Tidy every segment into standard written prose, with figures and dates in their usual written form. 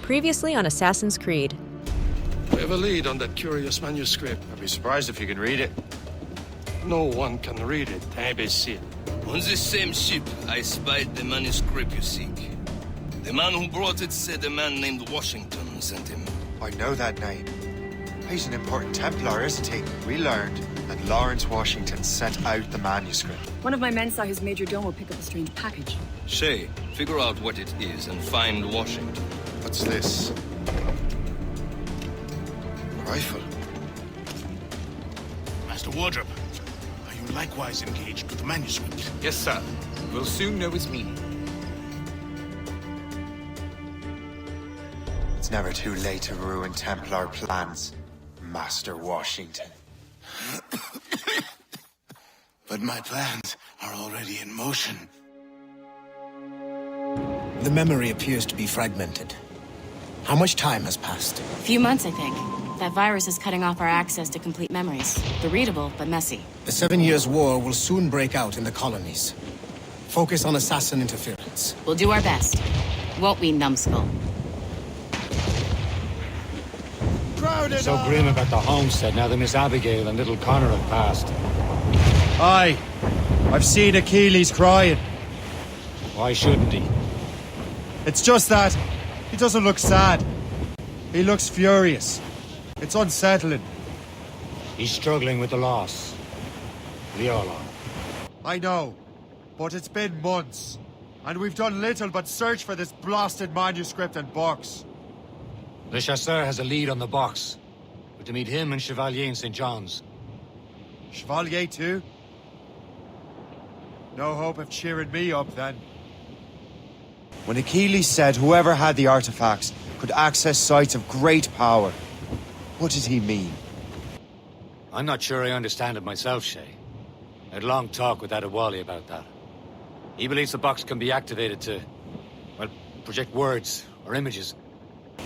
Previously on Assassin's Creed. We have a lead on that curious manuscript. I'd be surprised if you can read it. No one can read it, imbecile. On this same ship, I spied the manuscript you seek. The man who brought it said a man named Washington sent him. I know that name. He's an important Templar, isn't he? We learned that Lawrence Washington sent out the manuscript. One of my men saw his major domo pick up a strange package. Shay, figure out what it is and find Washington. What's this? A rifle. Master Wardrop, are you likewise engaged with the manuscript? Yes, sir. We'll soon know its meaning. It's never too late to ruin Templar plans, Master Washington. But my plans are already in motion. The memory appears to be fragmented. How much time has passed? A few months, I think. That virus is cutting off our access to complete memories. They're readable, but messy. The 7 Years' War will soon break out in the colonies. Focus on assassin interference. We'll do our best. Won't we, numbskull? So grim about the homestead now that Miss Abigail and little Connor have passed. Aye. I've seen Achilles crying. Why shouldn't he? It's just that he doesn't look sad. He looks furious. It's unsettling. He's struggling with the loss. We all are. I know, but it's been months, and we've done little but search for this blasted manuscript and box. Le Chasseur has a lead on the box. We're to meet him and Chevalier in St. John's. Chevalier too? No hope of cheering me up then. When Achilles said whoever had the artifacts could access sites of great power, what did he mean? I'm not sure I understand it myself, Shay. I had a long talk with Adewale about that. He believes the box can be activated to, well, project words or images.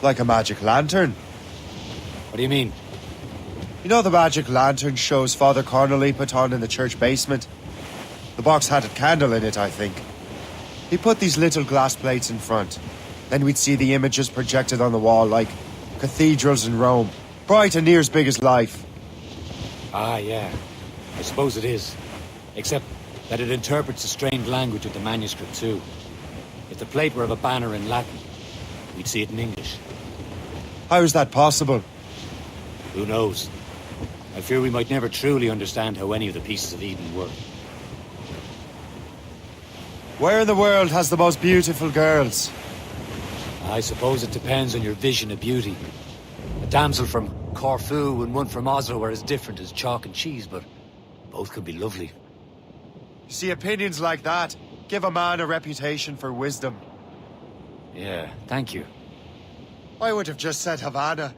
Like a magic lantern? What do you mean? You know the magic lantern shows Father Connolly put on in the church basement? The box had a candle in it, I think. He put these little glass plates in front. Then we'd see the images projected on the wall like cathedrals in Rome. Bright and near as big as life. Ah, yeah. I suppose it is. Except that it interprets the strange language of the manuscript, too. If the plate were of a banner in Latin, we'd see it in English. How is that possible? Who knows? I fear we might never truly understand how any of the pieces of Eden work. Where in the world has the most beautiful girls? I suppose it depends on your vision of beauty. A damsel from Corfu and one from Oslo are as different as chalk and cheese, but both could be lovely. You see, opinions like that give a man a reputation for wisdom. Yeah, thank you. I would have just said Havana.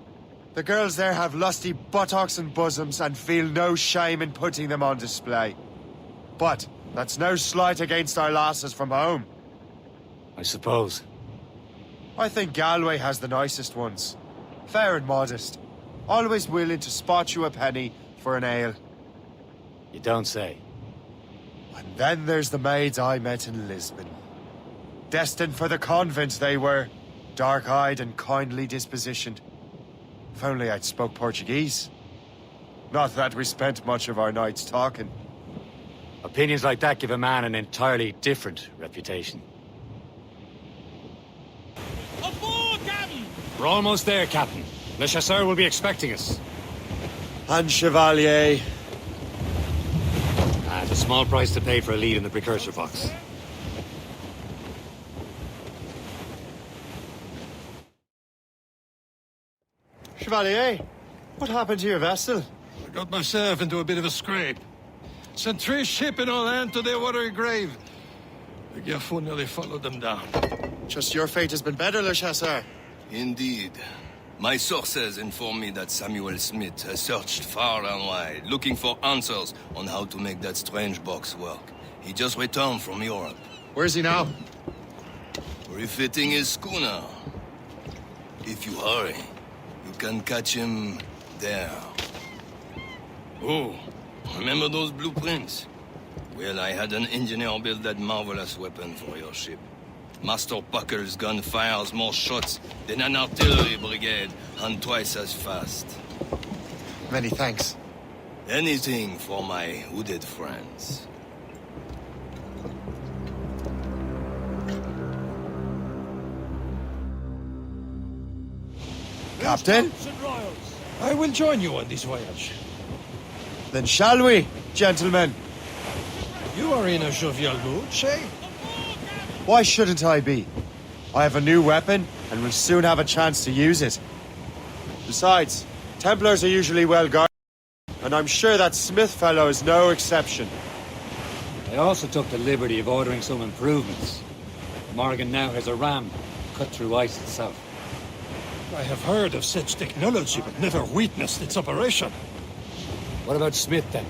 The girls there have lusty buttocks and bosoms and feel no shame in putting them on display. But that's no slight against our lasses from home. I suppose. I think Galway has the nicest ones. Fair and modest. Always willing to spot you a penny for an ale. You don't say. And then there's the maids I met in Lisbon. Destined for the convent they were. Dark-eyed and kindly dispositioned. If only I'd spoke Portuguese. Not that we spent much of our nights talking. Opinions like that give a man an entirely different reputation. Aboard, Captain! We're almost there, Captain. Le Chasseur will be expecting us. And Chevalier. At a small price to pay for a lead in the precursor box. Chevalier, what happened to your vessel? I got myself into a bit of a scrape. Sent 3 ship in all hand to their watery grave. The Gerfaut nearly followed them down. Just your fate has been better, Le Chasseur. Indeed. My sources inform me that Samuel Smith has searched far and wide, looking for answers on how to make that strange box work. He just returned from Europe. Where's he now? Refitting his schooner. If you hurry, you can catch him there. Oh, remember those blueprints? Well, I had an engineer build that marvelous weapon for your ship. Master Buckle's gun fires more shots than an artillery brigade, and twice as fast. Many thanks. Anything for my hooded friends. Captain? I will join you on this voyage. Then shall we, gentlemen? You are in a jovial mood, Shay? Why shouldn't I be? I have a new weapon, and will soon have a chance to use it. Besides, Templars are usually well guarded, and I'm sure that Smith fellow is no exception. I also took the liberty of ordering some improvements. Morgan now has a ram cut through ice itself. I have heard of such technology, but never witnessed its operation. What about Smith, then?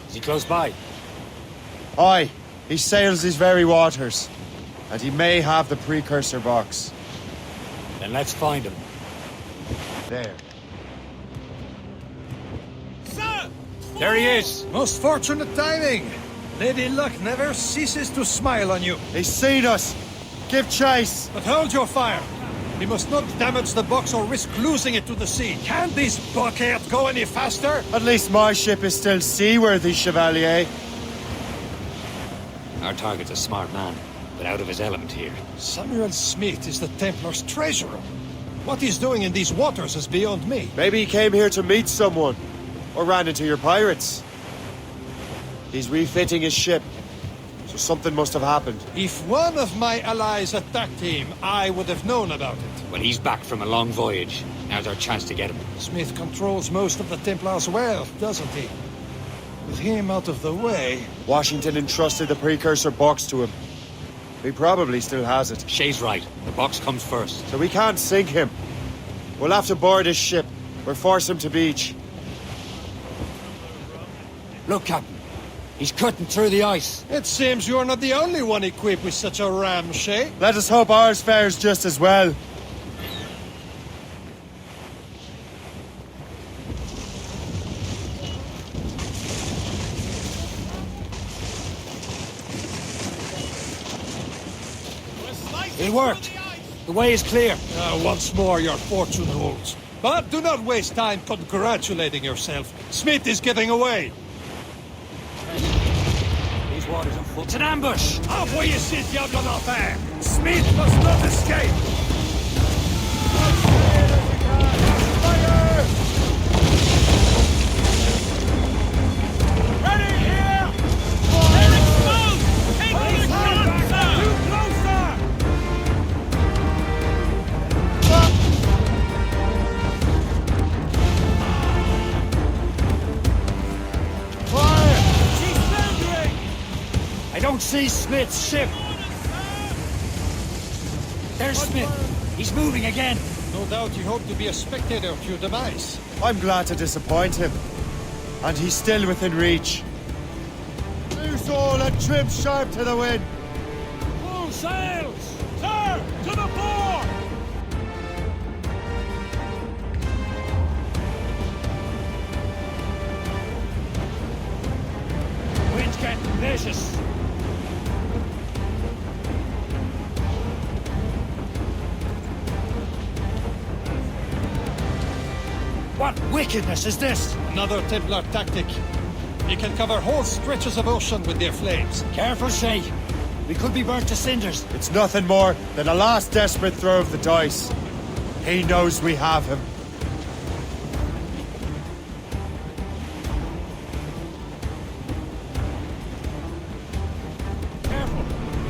Is he close by? Aye, he sails these very waters, and he may have the precursor box. Then let's find him. There. There he is! Most fortunate timing! Lady Luck never ceases to smile on you. He's seen us! Give chase! But hold your fire! We must not damage the box or risk losing it to the sea. Can this bucket go any faster? At least my ship is still seaworthy, Chevalier. Our target's a smart man, but out of his element here. Samuel Smith is the Templar's treasurer. What he's doing in these waters is beyond me. Maybe he came here to meet someone, or ran into your pirates. He's refitting his ship, so something must have happened. If one of my allies attacked him, I would have known about it. Well, he's back from a long voyage. Now's our chance to get him. Smith controls most of the Templar's wealth, doesn't he? With him out of the way... Washington entrusted the precursor box to him. He probably still has it. Shay's right. The box comes first. So we can't sink him. We'll have to board his ship, or force him to beach. Look, Captain. He's cutting through the ice. It seems you're not the only one equipped with such a ram, Shay. Let us hope ours fares just as well. It worked. The way is clear. Once more, your fortune holds. But do not waste time congratulating yourself. Smith is getting away. These waters are full. It's an ambush! Envoyez ces diables d'enfer! Smith must not escape! Ready here! They're exposed! Take the shot, sir! Too closer! Fire! She's surrendering! I don't see Smith's ship. There's Smith. He's moving again. No doubt you hope to be a spectator to your demise. I'm glad to disappoint him. And he's still within reach. Loose all and trim sharp to the wind. Full sails! Sir, to the fore! Wind's getting vicious. What wickedness is this? Another Templar tactic. You can cover whole stretches of ocean with their flames. Careful, Shay. We could be burnt to cinders. It's nothing more than a last desperate throw of the dice. He knows we have him. Careful.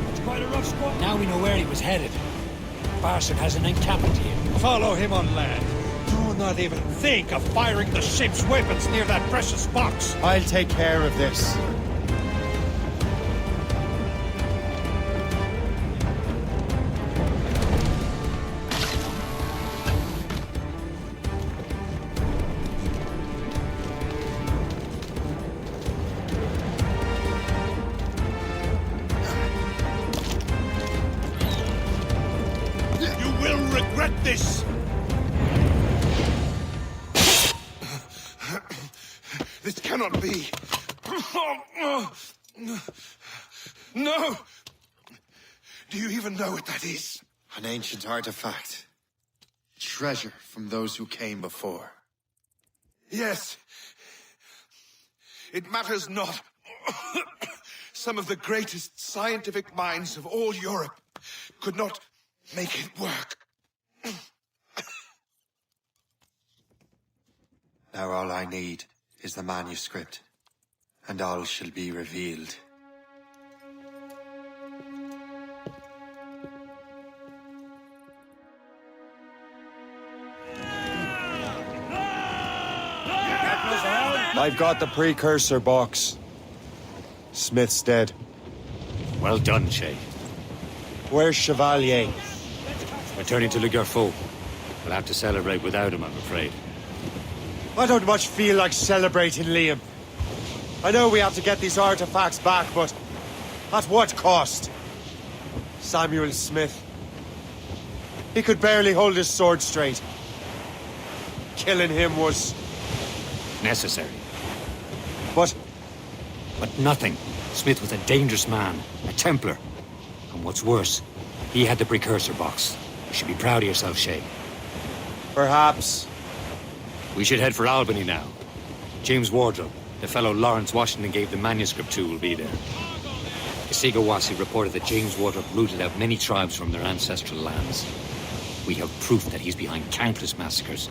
It's quite a rough squall. Now we know where he was headed. Barson has an encampment here. Follow him on land. Do not even think of firing the ship's weapons near that precious box. I'll take care of this. You will regret this! This cannot be. No! Do you even know what that is? An ancient artifact. Treasure from those who came before. Yes. It matters not. Some of the greatest scientific minds of all Europe could not make it work. Now all I need is the manuscript, and all shall be revealed. I've got the precursor box. Smith's dead. Well done, Shay. Where's Chevalier? Returning to Le Gerfaut. We'll have to celebrate without him, I'm afraid. I don't much feel like celebrating, Liam. I know we have to get these artifacts back, but at what cost? Samuel Smith. He could barely hold his sword straight. Killing him was... necessary. But... But nothing. Smith was a dangerous man, a Templar. And what's worse, he had the precursor box. You should be proud of yourself, Shay. Perhaps. We should head for Albany now. James Wardrop, the fellow Lawrence Washington gave the manuscript to, will be there. Kasigawasi reported that James Wardrop rooted out many tribes from their ancestral lands. We have proof that he's behind countless massacres.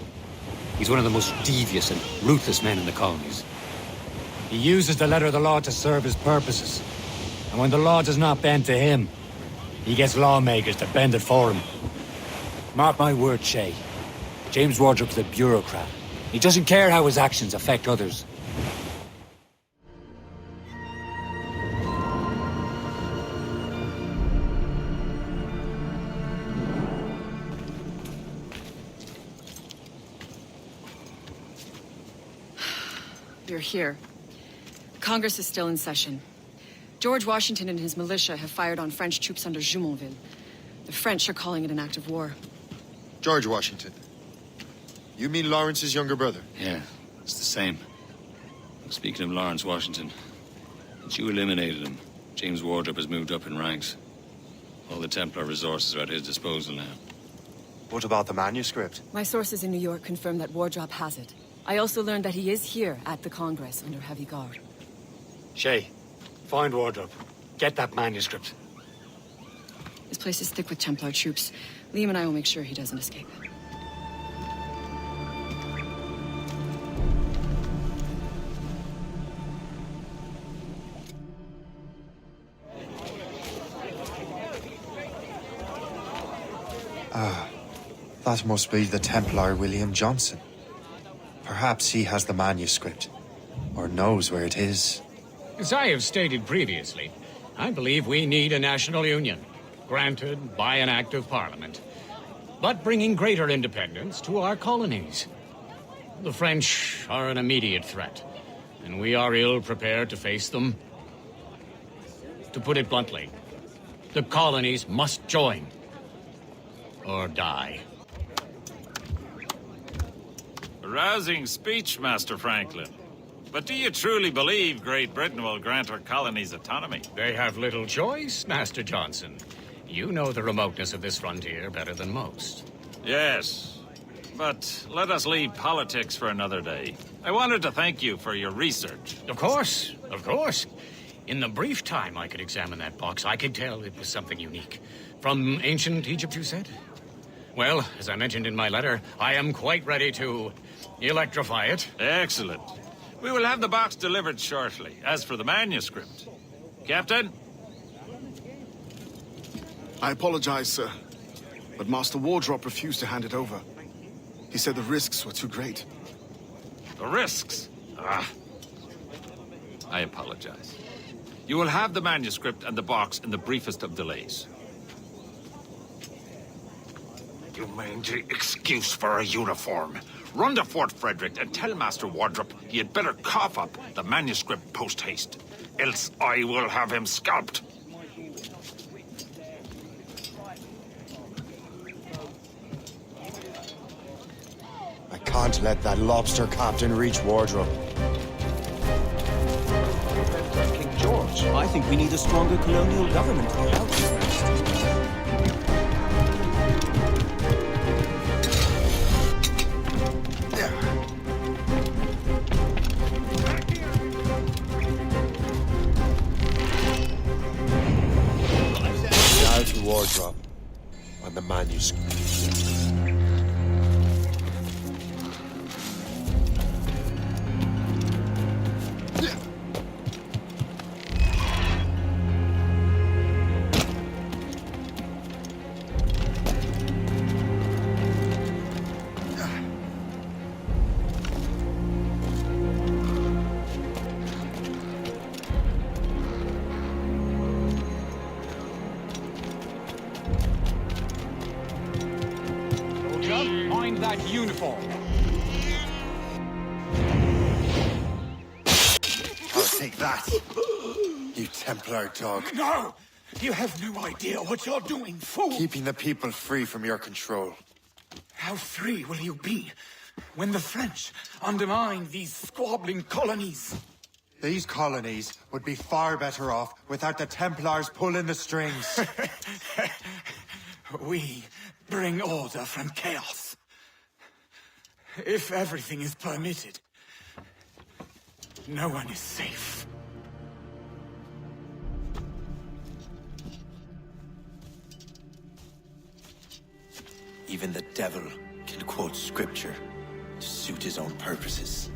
He's one of the most devious and ruthless men in the colonies. He uses the letter of the law to serve his purposes. And when the law does not bend to him, he gets lawmakers to bend it for him. Mark my word, Shay. James Wardrop's a bureaucrat. He doesn't care how his actions affect others. You're here. Congress is still in session. George Washington and his militia have fired on French troops under Jumonville. The French are calling it an act of war. George Washington. You mean Lawrence's younger brother? Yeah, it's the same. Speaking of Lawrence Washington, since you eliminated him, James Wardrop has moved up in ranks. All the Templar resources are at his disposal now. What about the manuscript? My sources in New York confirm that Wardrop has it. I also learned that he is here at the Congress under heavy guard. Shay, find Wardrop. Get that manuscript. This place is thick with Templar troops. Liam and I will make sure he doesn't escape. That must be the Templar William Johnson. Perhaps he has the manuscript, or knows where it is. As I have stated previously, I believe we need a national union, granted by an act of parliament, but bringing greater independence to our colonies. The French are an immediate threat, and we are ill prepared to face them. To put it bluntly, the colonies must join, or die. A rousing speech, Master Franklin. But do you truly believe Great Britain will grant our colonies autonomy? They have little choice, Master Johnson. You know the remoteness of this frontier better than most. Yes, but let us leave politics for another day. I wanted to thank you for your research. Of course, of course. In the brief time I could examine that box, I could tell it was something unique. From ancient Egypt, you said? Well, as I mentioned in my letter, I am quite ready to electrify it. Excellent. We will have the box delivered shortly. As for the manuscript... Captain? I apologize, sir, but Master Wardrop refused to hand it over. He said the risks were too great. The risks? I apologize. You will have the manuscript and the box in the briefest of delays. You mangy excuse for a uniform. Run to Fort Frederick and tell Master Wardrop he had better cough up the manuscript post-haste. Else I will have him scalped. I can't let that lobster captain reach Wardrop. King George, I think we need a stronger colonial government throughout. the wardrobe and the manuscript. Find that uniform. I'll take that, you Templar dog. No! You have no idea what you're doing, fool! Keeping the people free from your control. How free will you be when the French undermine these squabbling colonies? These colonies would be far better off without the Templars pulling the strings. We bring order from chaos. If everything is permitted, no one is safe. Even the devil can quote scripture to suit his own purposes.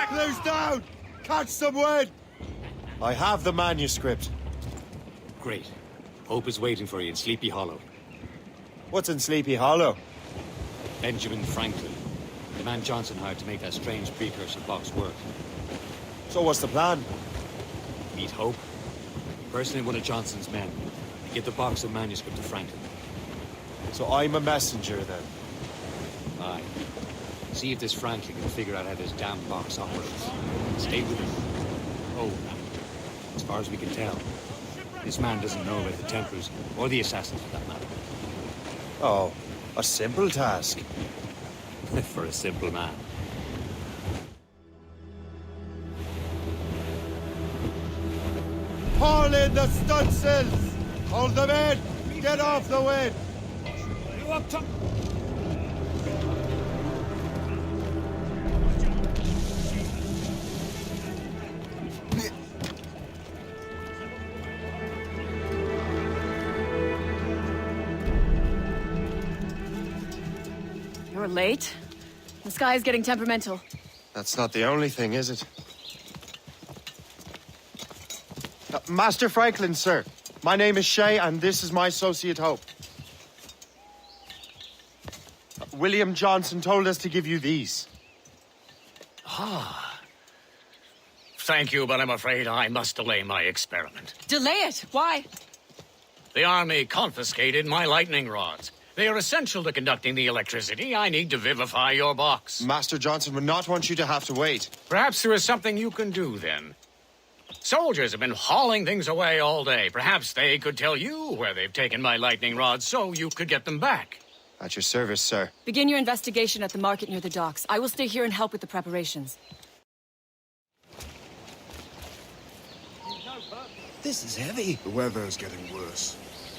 Close down! Catch some wind! I have the manuscript. Great. Hope is waiting for you in Sleepy Hollow. What's in Sleepy Hollow? Benjamin Franklin. The man Johnson hired to make that strange precursor box work. So what's the plan? Meet Hope. Personate one of Johnson's men. And get the box of manuscript to Franklin. So I'm a messenger then? Aye. See if this Franklin can figure out how this damn box operates. Stay with him. Oh, as far as we can tell, this man doesn't know about the Templars, or the Assassins for that matter. Oh, a simple task. For a simple man. Haul in the stunsails! Hold them in! Get off the wind! You up top? You're late. The sky is getting temperamental. That's not the only thing, is it? Master Franklin, sir. My name is Shay, and this is my associate Hope. William Johnson told us to give you these. Ah. Thank you, but I'm afraid I must delay my experiment. Delay it? Why? The army confiscated my lightning rods. They are essential to conducting the electricity I need to vivify your box. Master Johnson would not want you to have to wait. Perhaps there is something you can do, then. Soldiers have been hauling things away all day. Perhaps they could tell you where they've taken my lightning rods so you could get them back. At your service, sir. Begin your investigation at the market near the docks. I will stay here and help with the preparations. This is heavy. The weather's getting worse.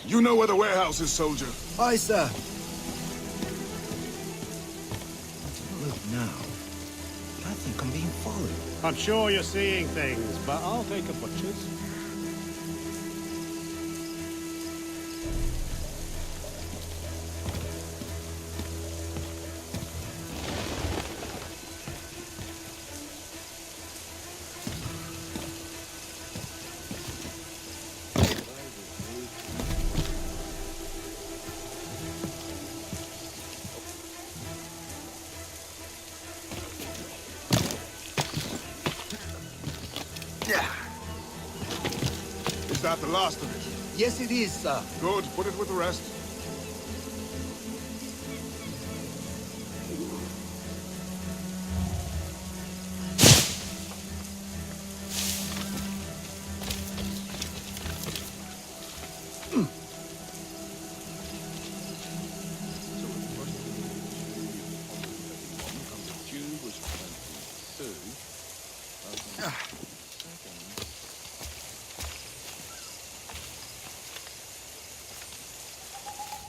You know where the warehouse is, soldier. Aye, sir. Look now. I think I'm being followed. I'm sure you're seeing things, but I'll take a butcher's. Is that the last of it? Yes, it is, sir. Good. Put it with the rest.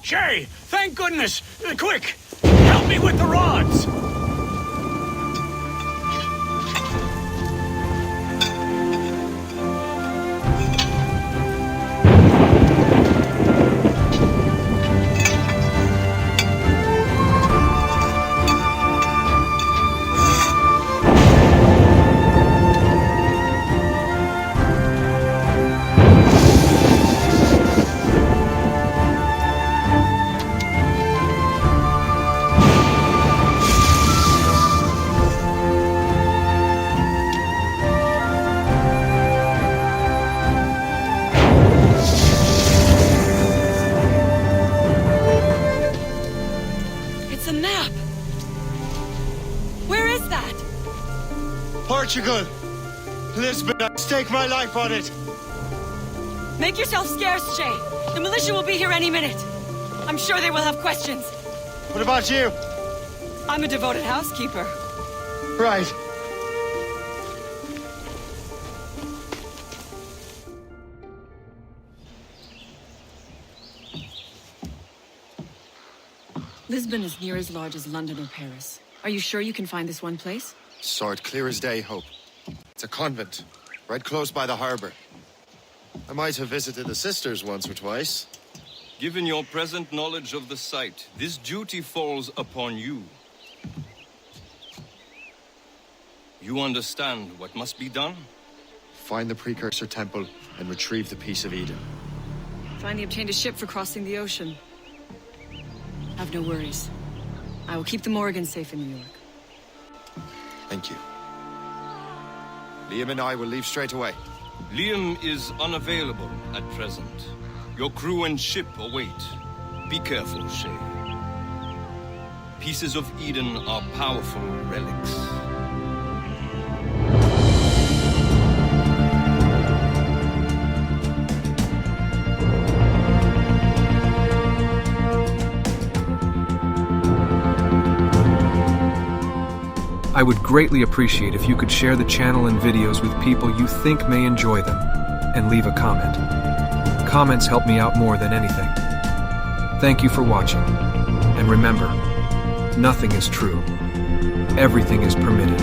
Shay, thank goodness! Quick! Help! Help me with the rods! It's a map! Where is that? Portugal! Lisbon, I'd stake my life on it! Make yourself scarce, Shay. The militia will be here any minute. I'm sure they will have questions. What about you? I'm a devoted housekeeper. Right. Lisbon is near as large as London or Paris. Are you sure you can find this one place? Saw it clear as day, Hope. It's a convent, right close by the harbor. I might have visited the sisters once or twice. Given your present knowledge of the site, this duty falls upon you. You understand what must be done? Find the precursor temple and retrieve the Piece of Eden. Finally obtained a ship for crossing the ocean. Have no worries. I will keep the Morgans safe in New York. Thank you. Liam and I will leave straight away. Liam is unavailable at present. Your crew and ship await. Be careful, Shay. Pieces of Eden are powerful relics. I would greatly appreciate if you could share the channel and videos with people you think may enjoy them, and leave a comment. Comments help me out more than anything. Thank you for watching, and remember, nothing is true. Everything is permitted.